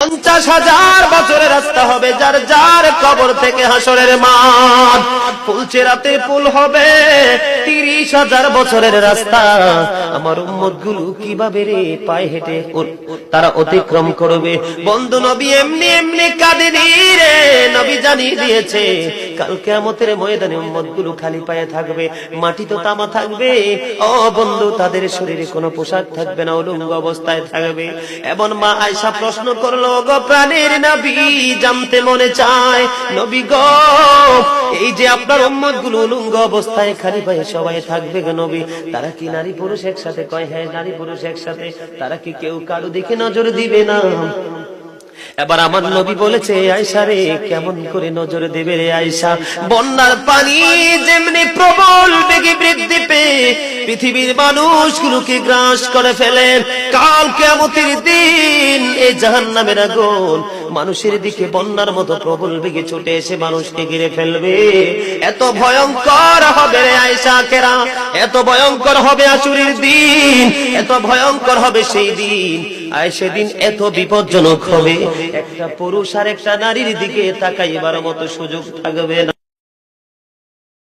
50,000 বছরের রাস্তা হবে, যার যার কবর থেকে হাসরের মাঠ। ফুলচেরাতে পুল হবে 30,000 বছরের রাস্তা। আমার উম্মত গুলো কিভাবে রে পায়ে হেঁটে তারা অতিক্রম করবে? বন্ধু নবী এমনি এমনি কাঁদেনি রে, নবী জানিয়ে দিয়েছে কাল কিয়ামতের ময়দানে উম্মত গুলো খালি পায়ে থাকবে, মাটি তো তামা থাকবে। ও বন্ধু, তাদের শরীরে কোনো পোশাক থাকবে না, উলঙ্গ অবস্থায় থাকবে। এবং মা আয়েশা প্রশ্ন করলো, গো প্রাণের নবী, জানতে মনে চায় নবী গো, এই যে আপনার উম্মত গুলো উলঙ্গ অবস্থায় খালি পায়ে সবাই থাকবে গো নবী, তারা কি নারী পুরুষ একসাথে? কয় হ্যাঁ, নারী পুরুষ একসাথে। তারা কি কেউ কারো দিকে নজর দিবে না? এবার আমার নবী বলেছে, আয়েশা রে, কেমন করে নজর দেবে রে আয়েশা? বন্যার পানি যেমনি প্রবল বেগে বৃদ্ধি পেয়ে পৃথিবীর মানুষগুলোকে গ্রাস করে ফেলে, কাল কিয়ামতের দিন এই জাহান্নামের আগুন মানুষের দিকে বন্যার মতো প্রবল বেগে ছুটে এসে মানুষকে ঘিরে ফেলবে। এত ভয়ঙ্কর হবে রে আয়েশা কেরা, এত ভয়ঙ্কর হবে আসরের দিন, এত ভয়ঙ্কর হবে সেই দিন। আর সেদিন এত বিপজ্জনক হবে, একটা পুরুষ আর একটা নারীর দিকে তাকাইবার মতো সুযোগ থাকবে না।